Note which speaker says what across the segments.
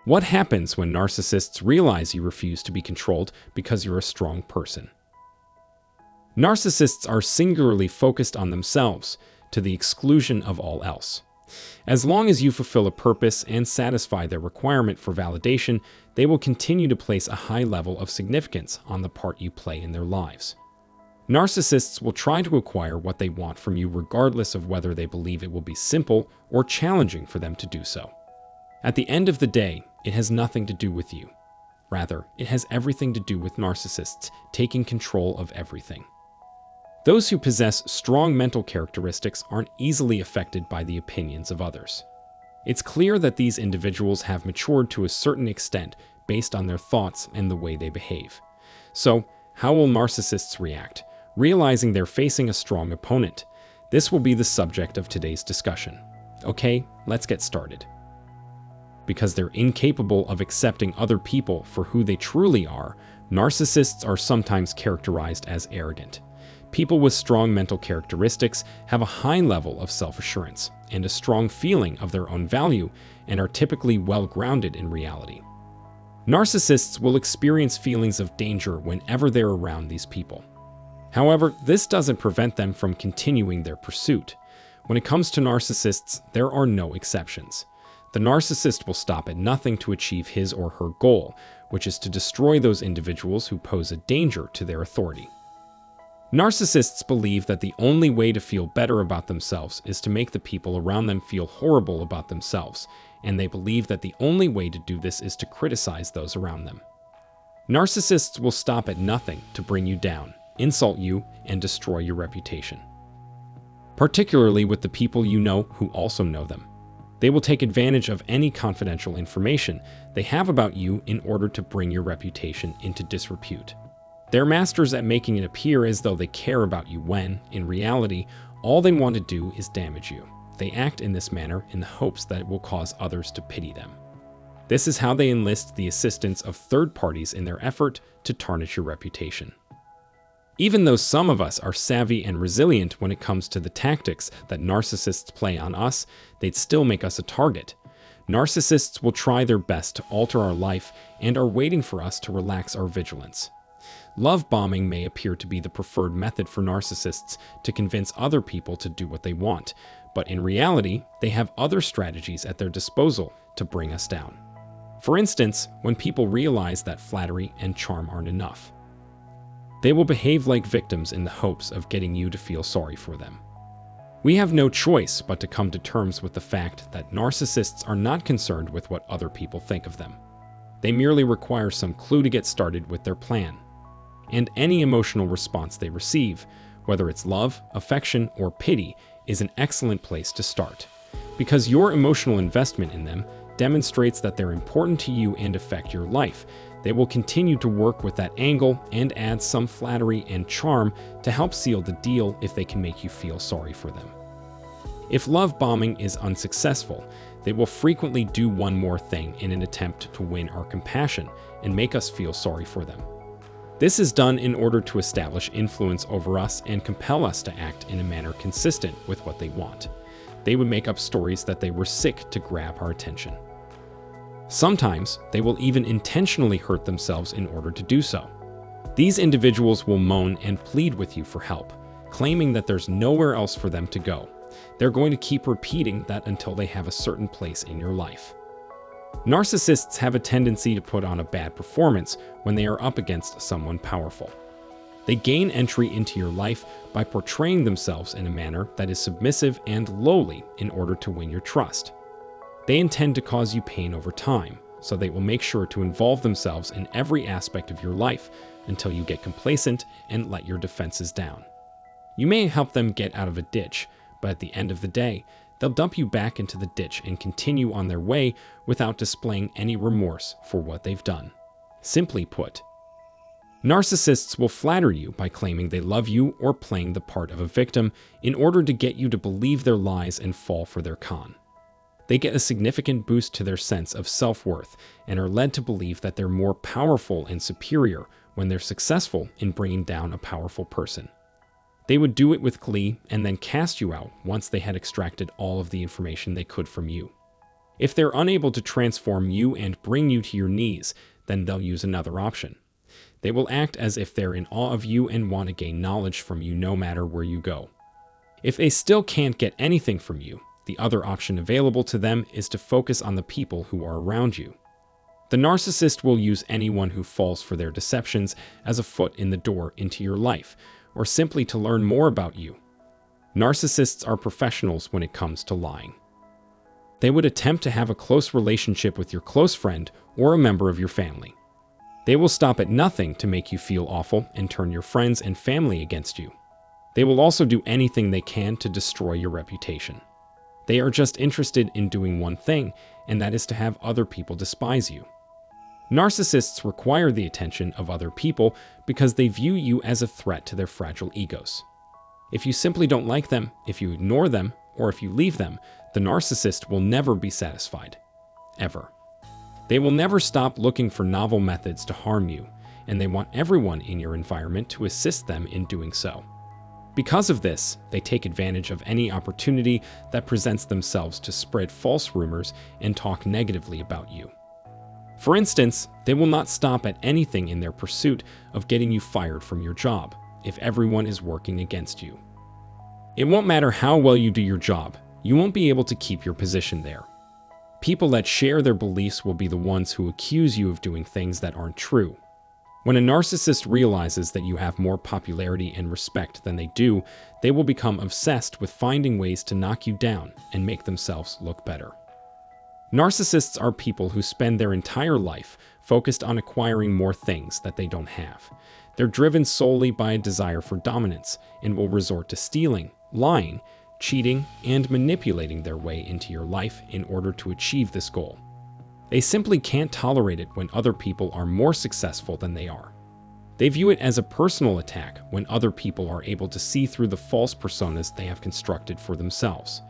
Speaker 1: What happens when narcissists realize you refuse to be controlled because you're a strong person? Narcissists are singularly focused on themselves, to the exclusion of all else. As long as you fulfill a purpose and satisfy their requirement for validation, they will continue to place a high level of significance on the part you play in their lives. Narcissists will try to acquire what they want from you regardless of whether they believe it will be simple or challenging for them to do so. At the end of the day, it has nothing to do with you. Rather, it has everything to do with narcissists taking control of everything. Those who possess strong mental characteristics aren't easily affected by the opinions of others. It's clear that these individuals have matured to a certain extent based on their thoughts and the way they behave. So, how will narcissists react, realizing they're facing a strong opponent? This will be the subject of today's discussion. Okay, let's get started. Because they're incapable of accepting other people for who they truly are, narcissists are sometimes characterized as arrogant. People with strong mental characteristics have a high level of self-assurance and a strong feeling of their own value and are typically well-grounded in reality. Narcissists will experience feelings of danger whenever they're around these people. However, this doesn't prevent them from continuing their pursuit. When it comes to narcissists, there are no exceptions. The narcissist will stop at nothing to achieve his or her goal, which is to destroy those individuals who pose a danger to their authority. Narcissists believe that the only way to feel better about themselves is to make the people around them feel horrible about themselves, and they believe that the only way to do this is to criticize those around them. Narcissists will stop at nothing to bring you down, insult you, and destroy your reputation. Particularly with the people you know who also know them. They will take advantage of any confidential information they have about you in order to bring your reputation into disrepute. They're masters at making it appear as though they care about you when, in reality, all they want to do is damage you. They act in this manner in the hopes that it will cause others to pity them. This is how they enlist the assistance of third parties in their effort to tarnish your reputation. Even though some of us are savvy and resilient when it comes to the tactics that narcissists play on us, they'd still make us a target. Narcissists will try their best to alter our life and are waiting for us to relax our vigilance. Love bombing may appear to be the preferred method for narcissists to convince other people to do what they want, but in reality, they have other strategies at their disposal to bring us down. For instance, when people realize that flattery and charm aren't enough, they will behave like victims in the hopes of getting you to feel sorry for them. We have no choice but to come to terms with the fact that narcissists are not concerned with what other people think of them. They merely require some clue to get started with their plan. And any emotional response they receive, whether it's love, affection, or pity, is an excellent place to start. Because your emotional investment in them demonstrates that they're important to you and affect your life, they will continue to work with that angle and add some flattery and charm to help seal the deal if they can make you feel sorry for them. If love bombing is unsuccessful, they will frequently do one more thing in an attempt to win our compassion and make us feel sorry for them. This is done in order to establish influence over us and compel us to act in a manner consistent with what they want. They would make up stories that they were sick to grab our attention. Sometimes, they will even intentionally hurt themselves in order to do so. These individuals will moan and plead with you for help, claiming that there's nowhere else for them to go. They're going to keep repeating that until they have a certain place in your life. Narcissists have a tendency to put on a bad performance when they are up against someone powerful. They gain entry into your life by portraying themselves in a manner that is submissive and lowly in order to win your trust. They intend to cause you pain over time, so they will make sure to involve themselves in every aspect of your life until you get complacent and let your defenses down. You may help them get out of a ditch, but at the end of the day, they'll dump you back into the ditch and continue on their way without displaying any remorse for what they've done. Simply put, narcissists will flatter you by claiming they love you or playing the part of a victim in order to get you to believe their lies and fall for their con. They get a significant boost to their sense of self-worth and are led to believe that they're more powerful and superior when they're successful in bringing down a powerful person. They would do it with glee and then cast you out once they had extracted all of the information they could from you. If they're unable to transform you and bring you to your knees, then they'll use another option. They will act as if they're in awe of you and want to gain knowledge from you no matter where you go. If they still can't get anything from you, the other option available to them is to focus on the people who are around you. The narcissist will use anyone who falls for their deceptions as a foot in the door into your life, or simply to learn more about you. Narcissists are professionals when it comes to lying. They would attempt to have a close relationship with your close friend or a member of your family. They will stop at nothing to make you feel awful and turn your friends and family against you. They will also do anything they can to destroy your reputation. They are just interested in doing one thing, and that is to have other people despise you. Narcissists require the attention of other people because they view you as a threat to their fragile egos. If you simply don't like them, if you ignore them, or if you leave them, the narcissist will never be satisfied. Ever. They will never stop looking for novel methods to harm you, and they want everyone in your environment to assist them in doing so. Because of this, they take advantage of any opportunity that presents themselves to spread false rumors and talk negatively about you. For instance, they will not stop at anything in their pursuit of getting you fired from your job if everyone is working against you. It won't matter how well you do your job, you won't be able to keep your position there. People that share their beliefs will be the ones who accuse you of doing things that aren't true. When a narcissist realizes that you have more popularity and respect than they do, they will become obsessed with finding ways to knock you down and make themselves look better. Narcissists are people who spend their entire life focused on acquiring more things that they don't have. They're driven solely by a desire for dominance and will resort to stealing, lying, cheating, and manipulating their way into your life in order to achieve this goal. They simply can't tolerate it when other people are more successful than they are. They view it as a personal attack when other people are able to see through the false personas they have constructed for themselves.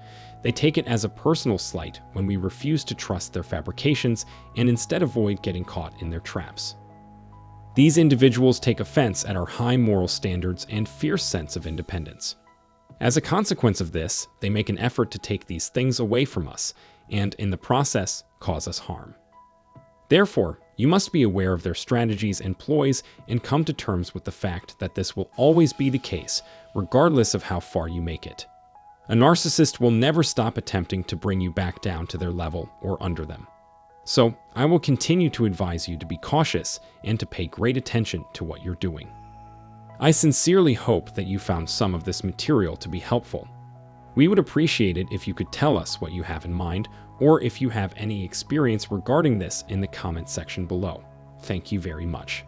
Speaker 1: They take it as a personal slight when we refuse to trust their fabrications and instead avoid getting caught in their traps. These individuals take offense at our high moral standards and fierce sense of independence. As a consequence of this, they make an effort to take these things away from us and, in the process, cause us harm. Therefore, you must be aware of their strategies and ploys and come to terms with the fact that this will always be the case, regardless of how far you make it. A narcissist will never stop attempting to bring you back down to their level or under them. So, I will continue to advise you to be cautious and to pay great attention to what you're doing. I sincerely hope that you found some of this material to be helpful. We would appreciate it if you could tell us what you have in mind, or if you have any experience regarding this in the comment section below. Thank you very much.